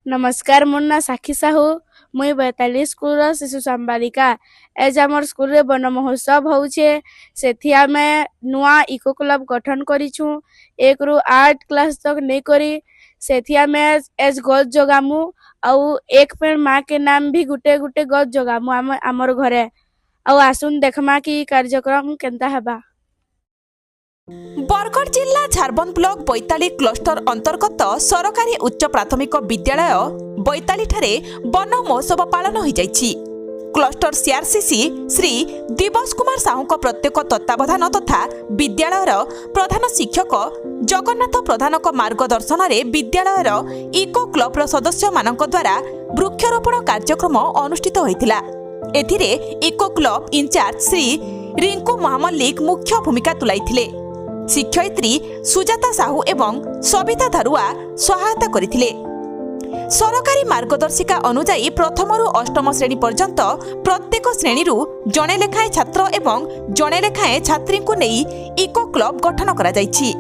नमस्कार मोर ना साक्षी साहू मुई 42 स्कूल शिशु संबालिका एज आमर स्कूल रे वन महोत्सव होउछे सेथि आमे नुआ इको क्लब गठन करिछु 1 रु 8 क्लास तक नै करी सेथि आमे एज गज जगामु आउ एक पेड़ माँ के नाम भी गुटे गुटे गज जगामु आमर घरे आउ आसुन देखमा कि कार्यक्रम केनता हेबा। बरगढ़ जिला झारबंद ब्लॉक बैताली क्लस्टर अंतर्गत सरकारी उच्च प्राथमिक विद्यालय बैताली ठारे वन महोत्सव पालन हो जाइछि। क्लस्टर सीआरसीसी श्री दिवस कुमार साहू प्रत्येक तत्वावधान तथा विद्यालयर प्रधान शिक्षक जगन्नाथ प्रधान मार्गदर्शन रे विद्यालयर इको क्लब सदस्य मानक द्वारा वृक्षरोपण कार्यक्रम अनुष्ठित होइतिला। एथिरे eco club incharge Shri Rinku Mahamallik मुख्य भूमिका तुलाइथिले। शिक्षयित्री सुजाता साहू एवं सविता धारुआ सहायता करिथिले। सरकारी मार्गदर्शिका अनुसार प्रथम रु अष्टम श्रेणी पर्यंत प्रत्येक श्रेणी जणे लेखाएं छात्र एवं जणे लेखाएं छात्री को नहीं इको क्लब गठन करा जाइछि।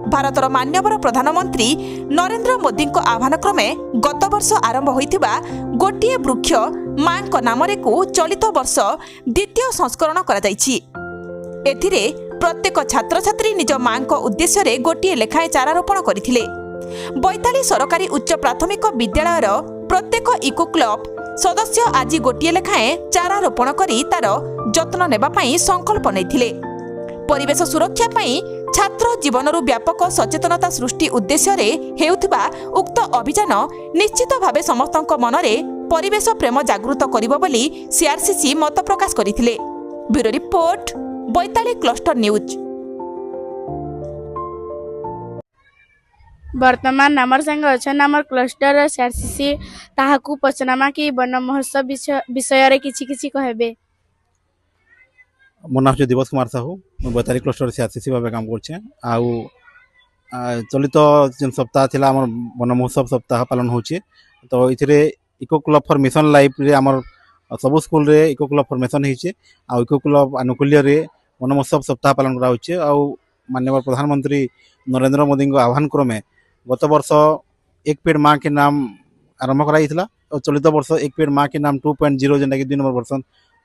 भारतर मान्यवर प्रधानमंत्री नरेंद्र मोदी आह्वान क्रमे गत वर्ष आरंभ होइथिबा गोटिए वृक्ष मां नाम को चलित वर्ष द्वितीय संस्करण करा जाइछि। एथिरे प्रत्येक छात्र छात्री निज मां उद्देश्य रे गोटिए लेखाएं चारा रोपण करथिले। बैताली सरकारी उच्च प्राथमिक विद्यालयर प्रत्येक इको क्लब सदस्य आज गोटिए लेखाएं चारा रोपण करी तार जत्न नेबा पई संकल्प नैथिले। परिवेश सुरक्षा पई छात्र जीवनरु व्यापक सचेतनता सृष्टि उद्देश्य रे हेउथिबा उक्त अभियान निश्चित भावे समस्तक मनरे परिवेश प्रेम जागृत करिबो बोली सीआरसीसी मत प्रकाश करिथिले। Bureau report बैताली cluster news. वर्तमान आमर संग अछन आमर क्लस्टर सीआरसीसी ताहाकू पचनामा कि वन महोत्सव विषय रे किछि कहबे। मो नाम दिवस कुमार साहू बैताली क्लस्टर सीआरसीसी भाव काम कर चलित जेन सप्ताह थिला आमर वन महोत्सव सप्ताह पालन होचे। तो इथिरे eco club for mission life रे आमर सब स्कूल रे इको क्लब फॉर्मेशन होइचे आ इको क्लब अनुकूल्य रे वन महोत्सव सप्ताह पालन करा होचे। आ माननीय प्रधानमंत्री नरेंद्र मोदी आह्वान क्रमे गत वर्ष एक पेड़ माँ के नाम आरंभ कराइला और चलित वर्ष एक पेड़ माँ के नाम 2.0 जेनटा कि 2 नंबर वर्ष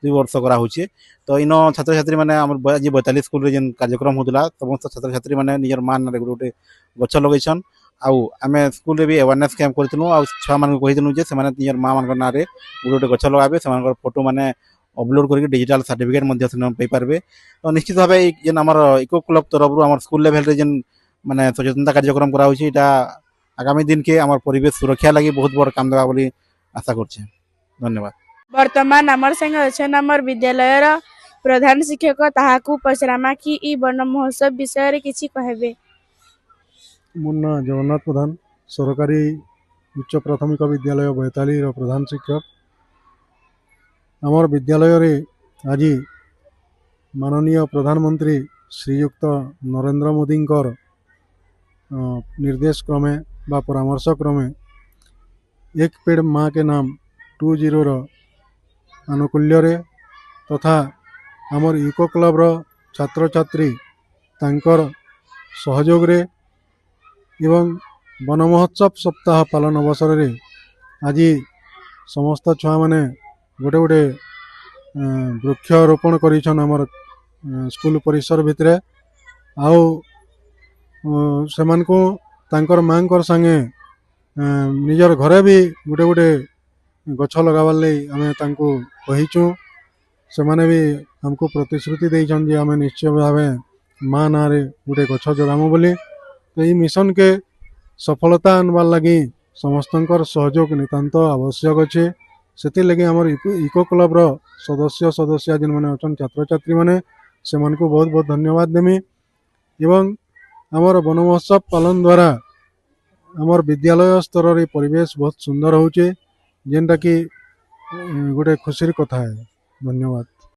2 वर्ष करा होचे। तो इन छात्र छात्री मैंने आज बैताली स्कूल रे जेन कार्यक्रम होता समस्त छात्र छात्री मैंने निजर माँ ना गोटे गछ लगेछन। आउ आमे स्कूल रे भी अवेयरनेस कैंप करथिनु आ छुआ मान को कहिदिनु जे सेमाने निजर माँ मान ना रे गोटे गछ लगाबे सेमान फोटो माने अपलोड करके डिजिटल सर्टिफिकेट मध्य से पाई पारबे। तो निश्चित भाव जेन आमर इको क्लब तरफ आम स्कूल लेवल रे जेन माने सचेतनता कार्यक्रम करा होछि एटा आगामी दिन के आमर परिवेश सुरक्षा लगी बहुत बड़ काम देबा बोली आशा करछे। धन्यवाद। वर्तमान आमर संग अछन आमर विद्यालयर प्रधान शिक्षक ताहाकू पचरामा कि ई वन महोत्सव विषय रे किछि कहबे। मुन्ना जगन्नाथ प्रधान सरकारी उच्च प्राथमिक विद्यालय बैताली प्रधान शिक्षक। आमर विद्यालय रे आज माननीय प्रधानमंत्री श्रीयुक्त नरेंद्र मोदी निर्देश क्रमे बा परामर्श क्रमे एक पेड़ माँ के नाम 20 अनुकूल्य रे तथा आमर इको क्लब छात्र छात्री तांकर सहयोग रे एवं वन महोत्सव सप्ताह पालन अवसर रे आज समस्त छुआ माने गोटे गोटे वृक्षरोपण करिछन आमर स्कूल परिसर भितरे। आउ सेमान को तांकर मांकर संगे निजर घरे भी गोटे गोटे गछ लगाबार लई आमे तांको कहिचु। सेमाने भी हमको प्रतिश्रुति देइछन जे आमे निश्चय भावे माँ ना रे गोटे गछ जगामु बोली। तो ये मिशन के सफलता आनबार लगी समस्तंकर सहयोग नितांत आवश्यक अच्छे। से लगे आमर इको क्लब सदस्य सदस्य जिन मैंने अच्छा छात्र छात्री मैंने से को बहुत बहुत धन्यवाद देमी। एवं आमर वन महोत्सव पालन द्वारा आमर विद्यालय स्तर रे परिवेश बहुत सुंदर होचे जेनटा कि गोटे खुशी कथा है। धन्यवाद।